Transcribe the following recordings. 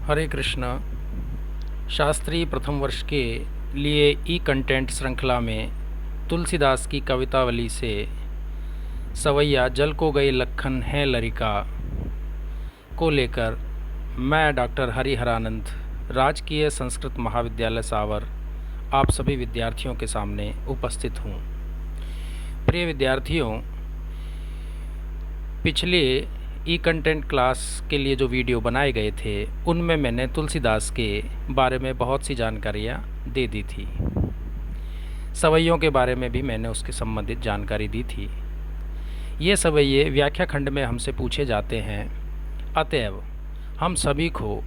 हरे कृष्णा। शास्त्री प्रथम वर्ष के लिए ई कंटेंट श्रृंखला में तुलसीदास की कवितावली से सवैया जल को गई लखन है लरिका को लेकर मैं डॉक्टर हरिहरानंद, राजकीय संस्कृत महाविद्यालय सावर, आप सभी विद्यार्थियों के सामने उपस्थित हूँ। प्रिय विद्यार्थियों, पिछले ई कंटेंट क्लास के लिए जो वीडियो बनाए गए थे उनमें मैंने तुलसीदास के बारे में बहुत सी जानकारियाँ दे दी थी। सवैयों के बारे में भी मैंने उसके संबंधित जानकारी दी थी। ये सवैये व्याख्या खंड में हमसे पूछे जाते हैं, अतएव हम सभी को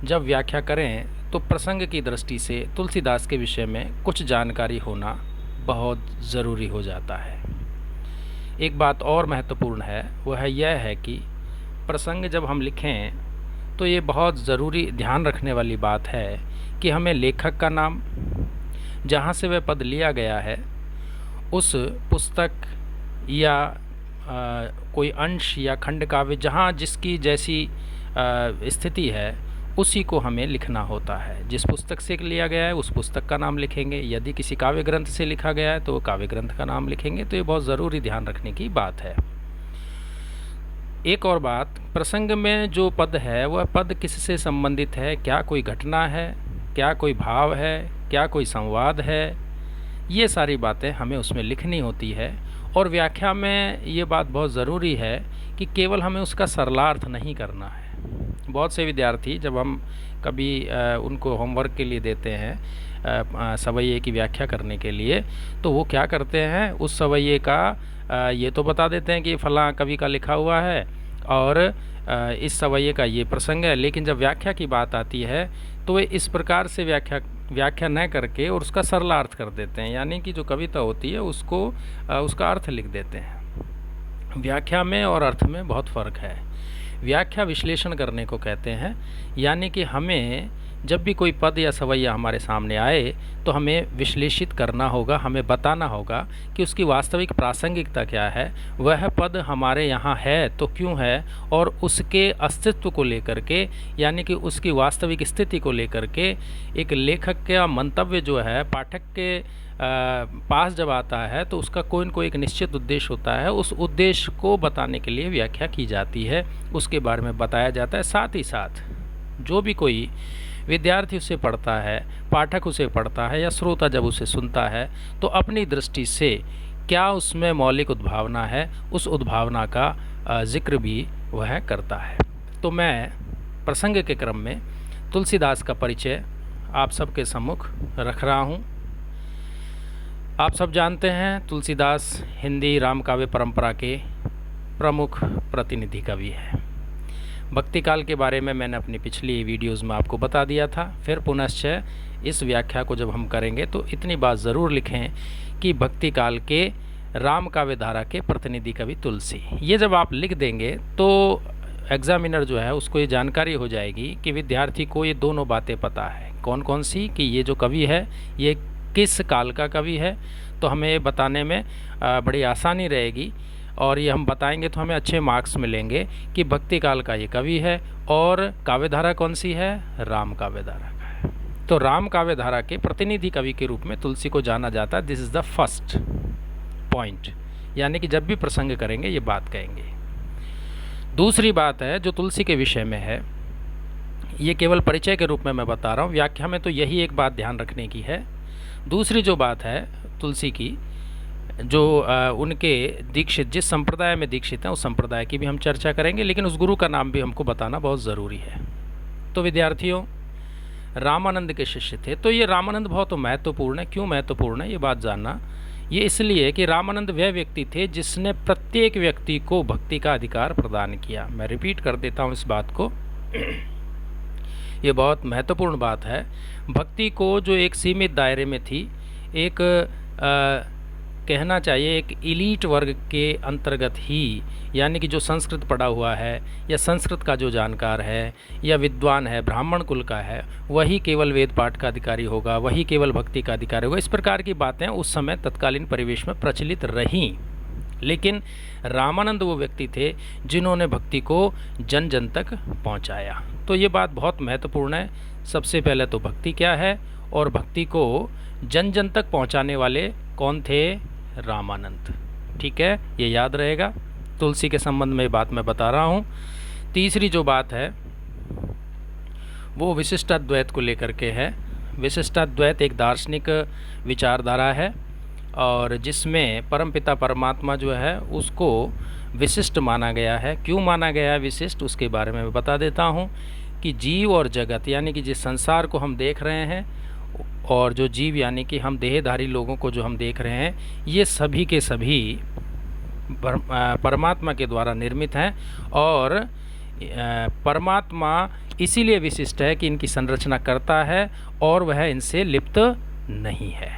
जब व्याख्या करें तो प्रसंग की दृष्टि से तुलसीदास के विषय में कुछ जानकारी होना बहुत ज़रूरी हो जाता है। एक बात और महत्वपूर्ण है, वह यह है कि प्रसंग जब हम लिखें तो ये बहुत ज़रूरी ध्यान रखने वाली बात है कि हमें लेखक का नाम, जहाँ से वह पद लिया गया है, उस पुस्तक या कोई अंश या खंड काव्य जहाँ जिसकी जैसी स्थिति है उसी को हमें लिखना होता है। जिस पुस्तक से लिया गया है उस पुस्तक का नाम लिखेंगे। यदि किसी काव्य ग्रंथ से लिखा गया है तो वो काव्य ग्रंथ का नाम लिखेंगे। तो ये बहुत ज़रूरी ध्यान रखने की बात है। एक और बात, प्रसंग में जो पद है वह पद किससे संबंधित है, क्या कोई घटना है, क्या कोई भाव है, क्या कोई संवाद है, ये सारी बातें हमें उसमें लिखनी होती है। और व्याख्या में ये बात बहुत ज़रूरी है कि केवल हमें उसका सरलार्थ नहीं करना है। बहुत से विद्यार्थी जब हम कभी उनको होमवर्क के लिए देते हैं सवैये की व्याख्या करने के लिए, तो वो क्या करते हैं, उस सवैये का ये तो बता देते हैं कि फलां कवि का लिखा हुआ है और इस सवैये का ये प्रसंग है, लेकिन जब व्याख्या की बात आती है तो वे इस प्रकार से व्याख्या न करके और उसका सरलार्थ कर देते हैं, यानी कि जो कविता होती है उसको उसका अर्थ लिख देते हैं। व्याख्या में और अर्थ में बहुत फ़र्क है। व्याख्या विश्लेषण करने को कहते हैं, यानी कि हमें जब भी कोई पद या सवैया हमारे सामने आए तो हमें विश्लेषित करना होगा, हमें बताना होगा कि उसकी वास्तविक प्रासंगिकता क्या है, वह पद हमारे यहाँ है तो क्यों है, और उसके अस्तित्व को लेकर के, यानी कि उसकी वास्तविक स्थिति को लेकर के एक लेखक का मंतव्य जो है पाठक के पास जब आता है तो उसका कोई न कोई एक निश्चित उद्देश्य होता है। उस उद्देश्य को बताने के लिए व्याख्या की जाती है, उसके बारे में बताया जाता है। साथ ही साथ जो भी कोई विद्यार्थी उसे पढ़ता है, पाठक उसे पढ़ता है या श्रोता जब उसे सुनता है तो अपनी दृष्टि से क्या उसमें मौलिक उद्भावना है, उस उद्भावना का जिक्र भी वह करता है। तो मैं प्रसंग के क्रम में तुलसीदास का परिचय आप सबके सम्मुख रख रहा हूँ। आप सब जानते हैं तुलसीदास हिंदी राम काव्य परंपरा के प्रमुख प्रतिनिधि कवि हैं। भक्ति काल के बारे में मैंने अपनी पिछली वीडियोज़ में आपको बता दिया था। फिर पुनश्च इस व्याख्या को जब हम करेंगे तो इतनी बात ज़रूर लिखें कि भक्ति काल के राम काव्य धारा के प्रतिनिधि कवि तुलसी। ये जब आप लिख देंगे तो एग्जामिनर जो है उसको ये जानकारी हो जाएगी कि विद्यार्थी को ये दोनों बातें पता है। कौन कौन सी, कि ये जो कवि है ये किस काल का कवि है, तो हमें ये बताने में बड़ी आसानी रहेगी और ये हम बताएंगे तो हमें अच्छे मार्क्स मिलेंगे कि भक्ति काल का ये कवि है। और काव्यधारा कौन सी है, राम काव्यधारा का है। तो राम काव्यधारा के प्रतिनिधि कवि के रूप में तुलसी को जाना जाता है। This is the first point, यानी कि जब भी प्रसंग करेंगे ये बात कहेंगे। दूसरी बात है जो तुलसी के विषय में है, ये केवल परिचय के रूप में मैं बता रहा हूँ, व्याख्या में तो यही एक बात ध्यान रखने की है। दूसरी जो बात है तुलसी की, जो उनके दीक्षित, जिस संप्रदाय में दीक्षित हैं उस संप्रदाय की भी हम चर्चा करेंगे, लेकिन उस गुरु का नाम भी हमको बताना बहुत ज़रूरी है। तो विद्यार्थियों, रामानंद के शिष्य थे, तो ये रामानंद बहुत महत्वपूर्ण है। क्यों महत्वपूर्ण है ये बात जानना, ये इसलिए कि रामानंद वह व्यक्ति थे जिसने प्रत्येक व्यक्ति को भक्ति का अधिकार प्रदान किया। मैं रिपीट कर देता हूँ इस बात को, ये बहुत महत्वपूर्ण बात है। भक्ति को जो एक सीमित दायरे में थी, एक कहना चाहिए एक इलीट वर्ग के अंतर्गत ही, यानी कि जो संस्कृत पढ़ा हुआ है या संस्कृत का जो जानकार है या विद्वान है, ब्राह्मण कुल का है, वही केवल वेद पाठ का अधिकारी होगा, वही केवल भक्ति का अधिकारी होगा। इस प्रकार की बातें उस समय तत्कालीन परिवेश में प्रचलित रहीं। लेकिन रामानंद वो व्यक्ति थे जिन्होंने भक्ति को जन जन तक पहुंचाया। तो ये बात बहुत महत्वपूर्ण है। सबसे पहले तो भक्ति क्या है और भक्ति को जन जन तक पहुंचाने वाले कौन थे? रामानंद। ठीक है, ये याद रहेगा। तुलसी के संबंध में बात मैं बता रहा हूँ। तीसरी जो बात है वो विशिष्टाद्वैत को लेकर के है। विशिष्टाद्वैत एक दार्शनिक विचारधारा है और जिसमें परमपिता परमात्मा जो है उसको विशिष्ट माना गया है। क्यों माना गया है विशिष्ट, उसके बारे में मैं बता देता हूँ कि जीव और जगत यानी कि जिस संसार को हम देख रहे हैं और जो जीव यानी कि हम देहधारी लोगों को जो हम देख रहे हैं, ये सभी के सभी परमात्मा के द्वारा निर्मित हैं और परमात्मा इसीलिए विशिष्ट है कि इनकी संरचना करता है और वह इनसे लिप्त नहीं है।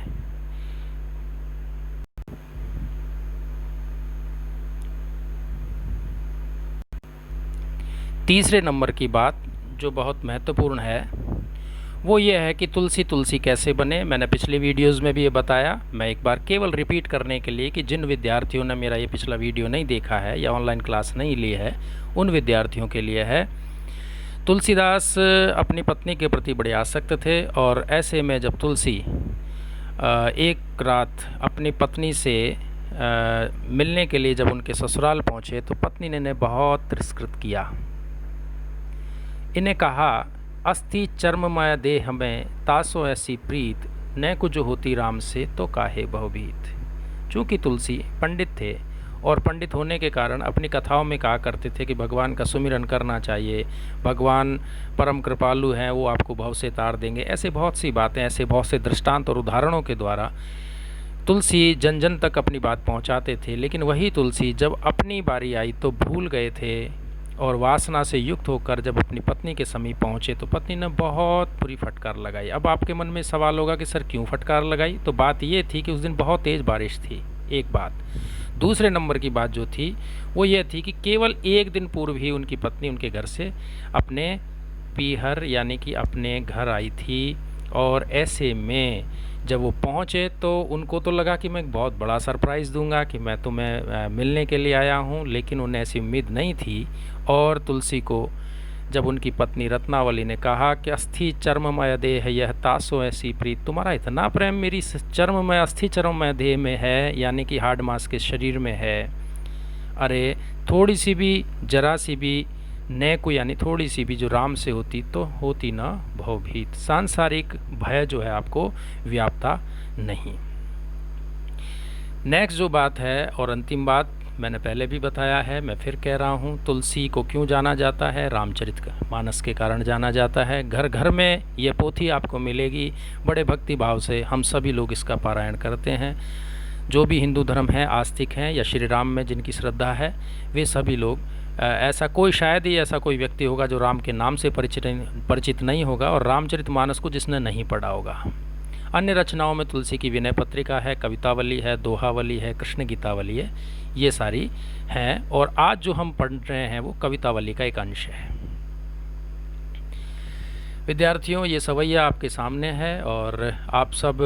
तीसरे नंबर की बात जो बहुत महत्वपूर्ण है वो ये है कि तुलसी तुलसी कैसे बने। मैंने पिछले वीडियोज़ में भी ये बताया, मैं एक बार केवल रिपीट करने के लिए कि जिन विद्यार्थियों ने मेरा ये पिछला वीडियो नहीं देखा है या ऑनलाइन क्लास नहीं ली है उन विद्यार्थियों के लिए है। तुलसीदास अपनी पत्नी के प्रति बड़े आसक्त थे और ऐसे में जब तुलसी एक रात अपनी पत्नी से मिलने के लिए जब उनके ससुराल पहुँचे तो पत्नी ने इन्हें बहुत तिरस्कृत किया। इन्हें कहा, अस्थि चर्ममय देह में तासो ऐसी प्रीत, न कुछ होती राम से तो काहे बहुभीत। चूँकि तुलसी पंडित थे और पंडित होने के कारण अपनी कथाओं में कहा करते थे कि भगवान का सुमिरन करना चाहिए, भगवान परम कृपालु हैं, वो आपको भव से तार देंगे। ऐसे बहुत सी बातें, ऐसे बहुत से दृष्टांत और उदाहरणों के द्वारा तुलसी जन जन तक अपनी बात पहुंचाते थे। लेकिन वही तुलसी जब अपनी बारी आई तो भूल गए थे और वासना से युक्त होकर जब अपनी पत्नी के समीप पहुँचे तो पत्नी ने बहुत बुरी फटकार लगाई। अब आपके मन में सवाल होगा कि सर क्यों फटकार लगाई? तो बात ये थी कि उस दिन बहुत तेज़ बारिश थी, एक बात। दूसरे नंबर की बात जो थी वो ये थी कि केवल एक दिन पूर्व ही उनकी पत्नी उनके घर से अपने पीहर यानी कि अपने घर आई थी और ऐसे में जब वो पहुँचे तो उनको तो लगा कि मैं एक बहुत बड़ा सरप्राइज़ दूंगा कि मैं तुम्हें मिलने के लिए आया हूँ, लेकिन उन्हें ऐसी उम्मीद नहीं थी। और तुलसी को जब उनकी पत्नी रत्नावली ने कहा कि अस्थि चर्ममय देह यह तासो ऐसी प्रीत, तुम्हारा इतना प्रेम मेरी चर्ममय अस्थि चर्ममय देह में है यानी कि हार्ड मांस के शरीर में है, अरे थोड़ी सी भी जरा सी भी नैको यानी थोड़ी सी भी जो राम से होती तो होती ना भवभीत, सांसारिक भय जो है आपको व्यापता नहीं। नेक्स्ट जो बात है और अंतिम बात मैंने पहले भी बताया है, मैं फिर कह रहा हूँ, तुलसी को क्यों जाना जाता है? रामचरितमानस के कारण जाना जाता है। घर घर में ये पोथी आपको मिलेगी, बड़े भक्ति भाव से हम सभी लोग इसका पारायण करते हैं। जो भी हिंदू धर्म है, आस्तिक हैं या श्री राम में जिनकी श्रद्धा है, वे सभी लोग ऐसा कोई शायद ही ऐसा कोई व्यक्ति होगा जो राम के नाम से परिचित नहीं होगा और रामचरितमानस को जिसने नहीं पढ़ा होगा। अन्य रचनाओं में तुलसी की विनय पत्रिका है, कवितावली है, दोहावली है, कृष्ण गीतावली है, ये सारी हैं। और आज जो हम पढ़ रहे हैं वो कवितावली का एक अंश है। विद्यार्थियों, ये सवैया आपके सामने है और आप सब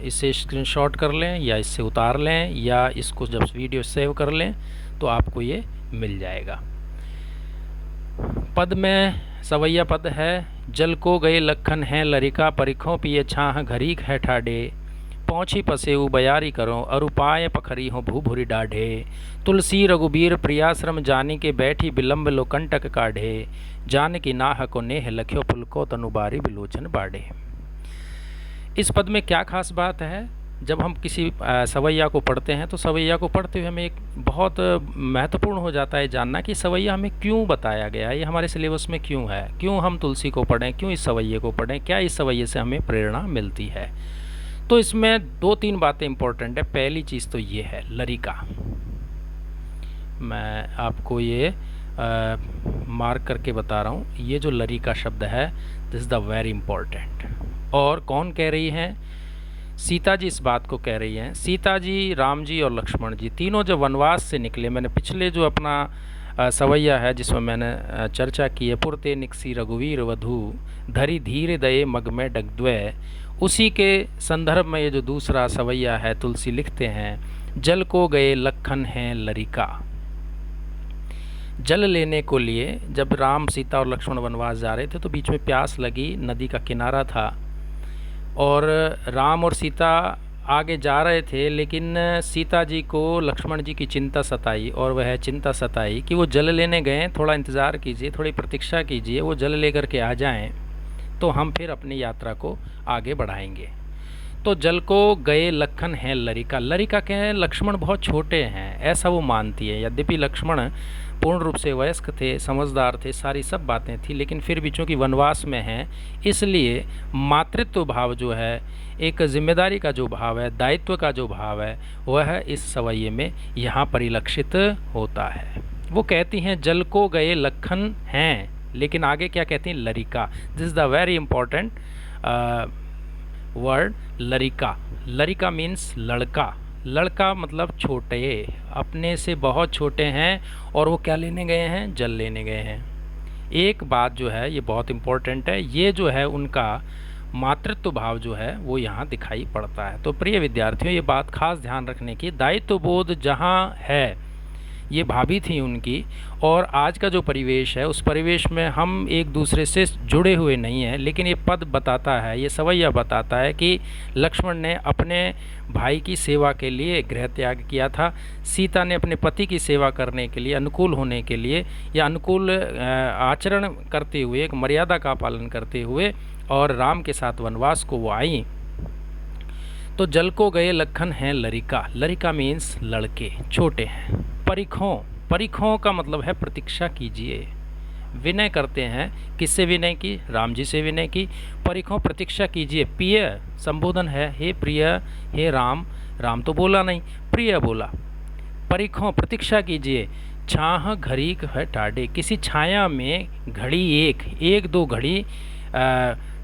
इसे स्क्रीनशॉट कर लें या इससे उतार लें या इसको जब वीडियो सेव कर लें तो आपको ये मिल जाएगा। पद में सवैया पद है, जल को गए लखन है लरिका, परिखों पिए छाह घरीक है ठाडे, पहुँची पसेऊ बयारी करो अरुपाय पखरी हो भूभुरी डाढ़े, तुलसी रघुबीर प्रियाश्रम जानी के बैठी बिलम्ब लो कंटक काढ़े, जान की नाह को नेह लख्यो पुलको तनुबारी बिलोचन बाढ़े। इस पद में क्या खास बात है? जब हम किसी सवैया को पढ़ते हैं तो सवैया को पढ़ते हुए हमें एक बहुत महत्वपूर्ण हो जाता है जानना कि सवैया हमें क्यों बताया गया है, ये हमारे सिलेबस में क्यों है, क्यों हम तुलसी को पढ़ें, क्यों इस सवैये को पढ़ें, क्या इस सवैये से हमें प्रेरणा मिलती है। तो इसमें दो तीन बातें इंपॉर्टेंट है। पहली चीज़ तो ये है लरिका, मैं आपको ये मार्क करके बता रहा हूँ, ये जो लरिका शब्द है this is the very important. और कौन कह रही हैं? सीता जी इस बात को कह रही हैं। सीता जी, राम जी और लक्ष्मण जी तीनों जब वनवास से निकले, मैंने पिछले जो अपना सवैया है जिसमें मैंने चर्चा की है, पुरते निकसी रघुवीर वधू धरी धीरे दये मग में डगद्वय, उसी के संदर्भ में ये जो दूसरा सवैया है तुलसी लिखते हैं, जल को गए लखन हैं लरिका। जल लेने को लिए जब राम सीता और लक्ष्मण वनवास जा रहे थे तो बीच में प्यास लगी, नदी का किनारा था और राम और सीता आगे जा रहे थे, लेकिन सीता जी को लक्ष्मण जी की चिंता सताई और वह चिंता सताई कि वो जल लेने गए, थोड़ा इंतज़ार कीजिए, थोड़ी प्रतीक्षा कीजिए, वो जल लेकर के आ जाएं तो हम फिर अपनी यात्रा को आगे बढ़ाएंगे। तो जल को गए लखन हैं लरिका। लरिका के हैं लक्ष्मण बहुत छोटे हैं, ऐसा वो मानती है। यद्यपि लक्ष्मण पूर्ण रूप से वयस्क थे, समझदार थे, सारी सब बातें थी, लेकिन फिर भी चूँकि वनवास में हैं इसलिए मातृत्व भाव जो है, एक जिम्मेदारी का जो भाव है, दायित्व का जो भाव है, वह इस सवैये में यहाँ परिलक्षित होता है। वो कहती हैं जल को गए लखन हैं, लेकिन आगे क्या कहती हैं? लरिका। This is the very important word, लरिका। लरिका मीन्स लड़का। लड़का मतलब छोटे, अपने से बहुत छोटे हैं और वो क्या लेने गए हैं? जल लेने गए हैं। एक बात जो है ये बहुत इम्पोर्टेंट है, ये जो है उनका मातृत्व भाव जो है वो यहाँ दिखाई पड़ता है। तो प्रिय विद्यार्थियों, ये बात खास ध्यान रखने की, दायित्व बोध जहाँ है, ये भाभी थी उनकी, और आज का जो परिवेश है उस परिवेश में हम एक दूसरे से जुड़े हुए नहीं हैं, लेकिन ये पद बताता है, ये सवैया बताता है कि लक्ष्मण ने अपने भाई की सेवा के लिए गृह त्याग किया था, सीता ने अपने पति की सेवा करने के लिए, अनुकूल होने के लिए या अनुकूल आचरण करते हुए, एक मर्यादा का पालन करते हुए और राम के साथ वनवास को वो आई। तो जल को गए लखन हैं लरिका। लरिका मीन्स लड़के, छोटे हैं। परिखों, परिखों का मतलब है प्रतीक्षा कीजिए। विनय करते हैं, किससे विनय की? राम जी से विनय की। परिखों प्रतीक्षा कीजिए, प्रिय संबोधन है, हे प्रिय, हे राम। राम तो बोला नहीं, प्रिय बोला। परिखों प्रतीक्षा कीजिए, छाह घड़ी है टाढ़े, किसी छाया में घड़ी एक दो घड़ी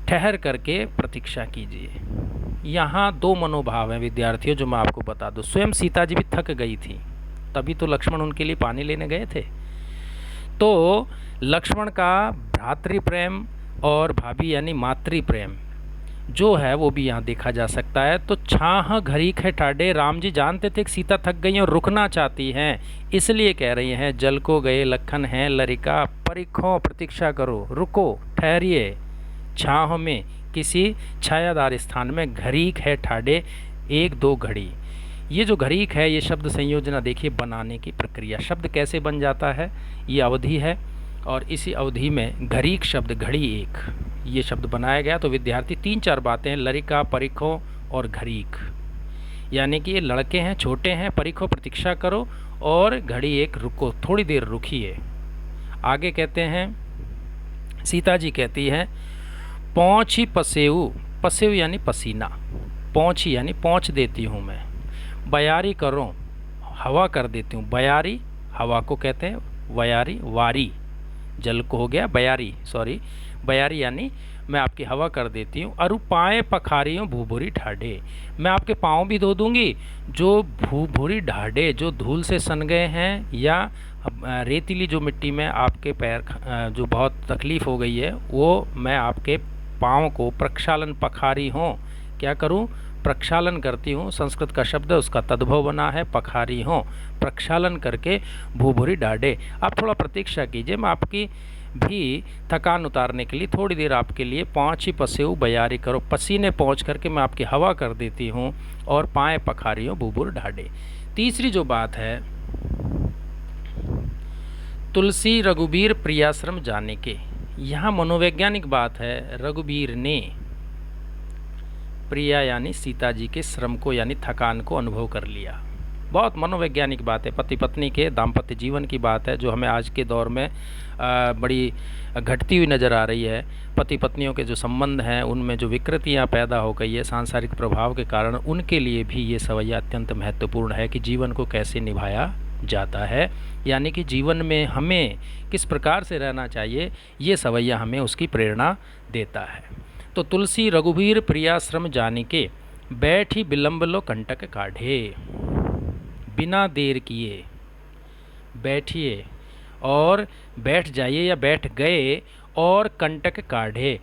ठहर करके प्रतीक्षा कीजिए। यहाँ दो मनोभाव हैं विद्यार्थियों जो मैं आपको बता दूँ। स्वयं सीता जी भी थक गई थी, तभी तो लक्ष्मण उनके लिए पानी लेने गए थे। तो लक्ष्मण का भ्रातृ प्रेम और भाभी यानी मातृ प्रेम जो है वो भी यहाँ देखा जा सकता है। तो छाह घड़ी है टाढ़े, राम जी जानते थे कि सीता थक गई और रुकना चाहती हैं, इसलिए कह रही हैं जल को गए लखन हैं लरिका, परिखों प्रतीक्षा करो, रुको, ठहरिए, छाह में किसी छायादार स्थान में, घरीक है ठाडे, एक दो घड़ी। ये जो घरीक है ये शब्द संयोजना देखिए बनाने की प्रक्रिया, शब्द कैसे बन जाता है, ये अवधि है और इसी अवधि में घरीक शब्द, घड़ी एक, ये शब्द बनाया गया। तो विद्यार्थी तीन चार बातें हैं, लरिका, परिखों और घरीक, यानी कि ये लड़के हैं, छोटे हैं, परिखों प्रतीक्षा करो और घड़ी एक रुको, थोड़ी देर रुकिए। आगे कहते हैं, सीता जी कहती हैं पौंछ ही पसेऊ, पसेऊ यानी पसीना, पौंछ ही यानी पौंछ देती हूँ मैं, बयारी करो, हवा कर देती हूँ। बयारी हवा को कहते हैं, वयारी वारी, जल को हो गया बयारी, सॉरी बयारी यानी मैं आपकी हवा कर देती हूँ। अरु पाए पखारियों भूभूरी ढाढ़े, मैं आपके पाँव भी धो दूँगी, जो भूभूरी ढाढ़े, जो धूल से सन गए हैं या रेतीली जो मिट्टी में आपके पैर जो बहुत तकलीफ़ हो गई है, वो मैं आपके पाँव को प्रक्षालन, पखारी हों, क्या करूं? प्रक्षालन करती हूँ। संस्कृत का शब्द है, उसका तद्भव बना है पखारी हों, प्रक्षालन करके भूभूरी डाढ़े। आप थोड़ा प्रतीक्षा कीजिए, मैं आपकी भी थकान उतारने के लिए थोड़ी देर आपके लिए पौंछ ही पसेऊ बयारी करो, पसीने पहुँच करके मैं आपकी हवा कर देती हूँ और पाए पखारियों भूभूर ढाढ़े। तीसरी जो बात है, तुलसी रघुबीर प्रियाश्रम जाने के, यहाँ मनोवैज्ञानिक बात है। रघुबीर ने, प्रिया यानी सीता जी के श्रम को यानी थकान को अनुभव कर लिया। बहुत मनोवैज्ञानिक बात है, पति पत्नी के दाम्पत्य जीवन की बात है जो हमें आज के दौर में बड़ी घटती हुई नज़र आ रही है। पति पत्नियों के जो संबंध हैं उनमें जो विकृतियां पैदा हो गई है सांसारिक प्रभाव के कारण, उनके लिए भी ये सवैया अत्यंत महत्वपूर्ण है कि जीवन को कैसे निभाया जाता है, यानी कि जीवन में हमें किस प्रकार से रहना चाहिए, ये सवैया हमें उसकी प्रेरणा देता है। तो तुलसी रघुबीर प्रियाश्रम जानिके, बैठी विलंब लो कंटक काढ़े, बिना देर किए बैठिए और बैठ जाइए या बैठ गए और कंटक काढ़े,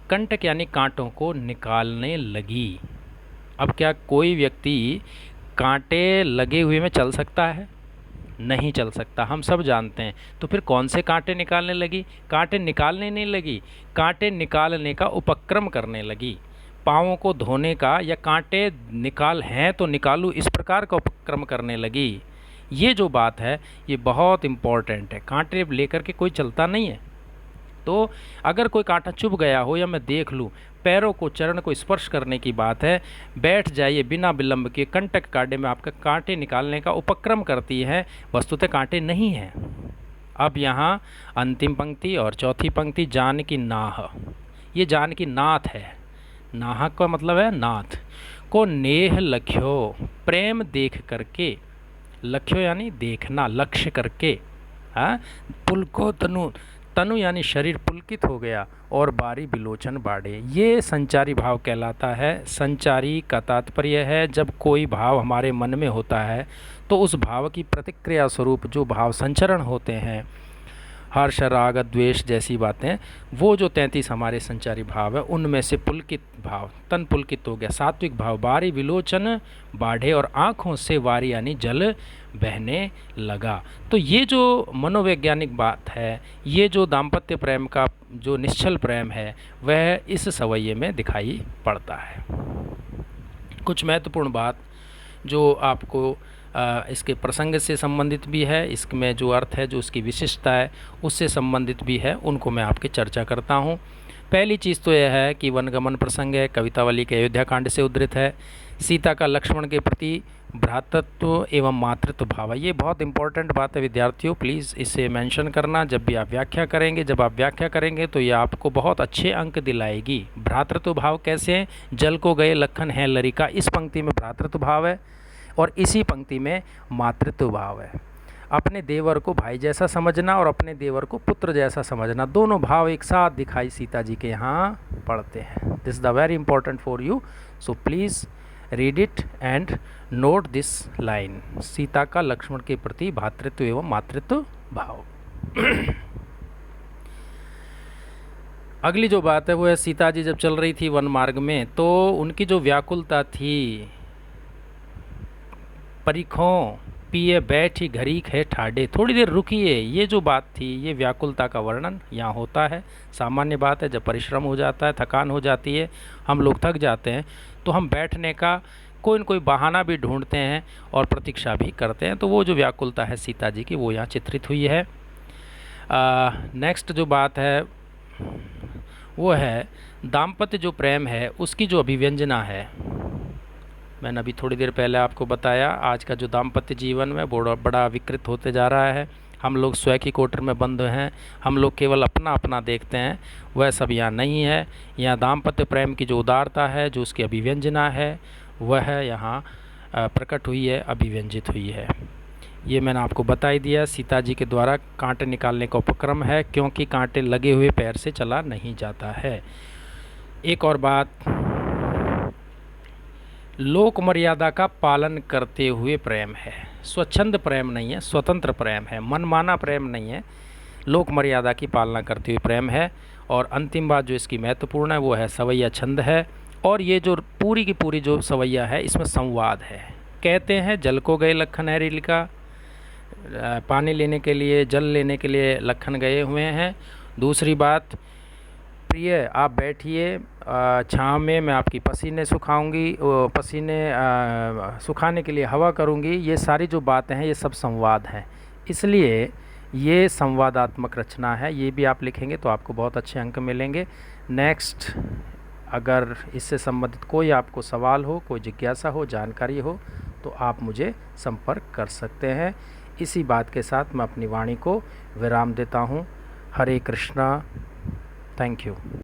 कंटक यानी कांटों को निकालने लगी। अब क्या कोई व्यक्ति कांटे लगे हुए में चल सकता है? नहीं चल सकता, हम सब जानते हैं। तो फिर कौन से कांटे निकालने लगी? कांटे निकालने नहीं लगी, कांटे निकालने का उपक्रम करने लगी। पाँवों को धोने का या कांटे निकाल हैं तो निकालूं, इस प्रकार का उपक्रम करने लगी। ये जो बात है ये बहुत इम्पॉर्टेंट है। कांटे लेकर के कोई चलता नहीं है। तो अगर कोई कांटा चुभ गया हो या मैं देख लूँ, पैरों को चरण को स्पर्श करने की बात है, बैठ जाइए बिना विलंब के। कंटक काटे में आपका कांटे निकालने का उपक्रम करती है, वस्तुतः कांटे नहीं हैं। अब यहाँ अंतिम पंक्ति और चौथी पंक्ति, जानकी नाह। ये जानकी नाथ है। नाह का मतलब है नाथ। को नेह लख्यो, प्रेम देख करके, लख्यो यानी देखना, लक्ष्य करके। हाँ, पुलको तनु, तनु यानी शरीर पुलकित हो गया, और बारी बिलोचन बाढ़े, ये संचारी भाव कहलाता है। संचारी का तात्पर्य है जब कोई भाव हमारे मन में होता है तो उस भाव की प्रतिक्रिया स्वरूप जो भाव संचरण होते हैं, हर्ष राग द्वेष जैसी बातें, वो जो 33 हमारे संचारी भाव है उनमें से पुलकित भाव, तन पुलकित हो गया, सात्विक भाव, बारी विलोचन बाढ़े, और आँखों से वारी यानी जल बहने लगा। तो ये जो मनोवैज्ञानिक बात है, ये जो दाम्पत्य प्रेम का जो निश्चल प्रेम है, वह इस सवैये में दिखाई पड़ता है। कुछ महत्वपूर्ण बात जो आपको इसके प्रसंग से संबंधित भी है, इसमें जो अर्थ है, जो उसकी विशिष्टता है, उससे संबंधित भी है, उनको मैं आपके चर्चा करता हूँ। पहली चीज़ तो यह है कि वनगमन प्रसंग है, कवितावली के अयोध्या कांड से उद्धृत है। सीता का लक्ष्मण के प्रति भ्रातृत्व एवं मातृत्व भाव है। ये बहुत इंपॉर्टेंट बात है विद्यार्थियों, प्लीज़ इसे मेंशन करना जब भी आप व्याख्या करेंगे। जब आप व्याख्या करेंगे तो ये आपको बहुत अच्छे अंक दिलाएगी। भ्रातृत्व भाव कैसे हैं? जल को गए लखन है लरिका, इस पंक्ति में भ्रातृत्व भाव है और इसी पंक्ति में मातृत्व भाव है। अपने देवर को भाई जैसा समझना और अपने देवर को पुत्र जैसा समझना, दोनों भाव एक साथ दिखाई सीता जी के यहाँ पड़ते हैं। This is the very important for you, so please read it and note this line. Sita का लक्ष्मण के प्रति भ्रातृत्व एवं मातृत्व भाव। अगली जो बात है वो है, सीता जी जब चल रही थी वन मार्ग में तो उनकी जो व्याकुलता थी, परिखों पिए बैठी घड़ी है ठाडे, थोड़ी देर रुकिए, ये जो बात थी, ये व्याकुलता का वर्णन यहाँ होता है। सामान्य बात है, जब परिश्रम हो जाता है, थकान हो जाती है, हम लोग थक जाते हैं, तो हम बैठने का कोई न कोई बहाना भी ढूंढते हैं और प्रतीक्षा भी करते हैं। तो वो जो व्याकुलता है सीता जी की, वो यहाँ चित्रित हुई है। नेक्स्ट जो बात है वो है दाम्पत्य जो प्रेम है उसकी जो अभिव्यंजना है। मैंने अभी थोड़ी देर पहले आपको बताया, आज का जो दाम्पत्य जीवन में बड़ा विकृत होते जा रहा है। हम लोग स्वयं की कोटर में बंद हैं, हम लोग केवल अपना अपना देखते हैं, वह सब यहाँ नहीं है। यहाँ दाम्पत्य प्रेम की जो उदारता है, जो उसकी अभिव्यंजना है, वह यहाँ प्रकट हुई है, अभिव्यंजित हुई है। ये मैंने आपको बता ही दिया। सीता जी के द्वारा कांटे निकालने का उपक्रम है, क्योंकि कांटे लगे हुए पैर से चला नहीं जाता है। एक और बात, लोक मर्यादा का पालन करते हुए प्रेम है। स्वच्छंद प्रेम नहीं है, स्वतंत्र प्रेम है, मनमाना प्रेम नहीं है, लोक मर्यादा की पालना करते हुए प्रेम है। और अंतिम बात जो इसकी महत्वपूर्ण है वो है सवैया छंद है। और ये जो पूरी की पूरी जो सवैया है इसमें संवाद है। कहते हैं जल को गए लखन है रिलिका, पानी लेने के लिए, जल लेने के लिए लखन गए हुए हैं। दूसरी बात, प्रिय आप बैठिए छाँव में, मैं आपकी पसीने सुखाऊंगी, पसीने सुखाने के लिए हवा करूंगी। ये सारी जो बातें हैं ये सब संवाद हैं, इसलिए ये संवादात्मक रचना है। ये भी आप लिखेंगे तो आपको बहुत अच्छे अंक मिलेंगे। नेक्स्ट, अगर इससे संबंधित कोई आपको सवाल हो, कोई जिज्ञासा हो, जानकारी हो, तो आप मुझे संपर्क कर सकते हैं। इसी बात के साथ मैं अपनी वाणी को विराम देता हूँ। हरे कृष्णा। Thank you.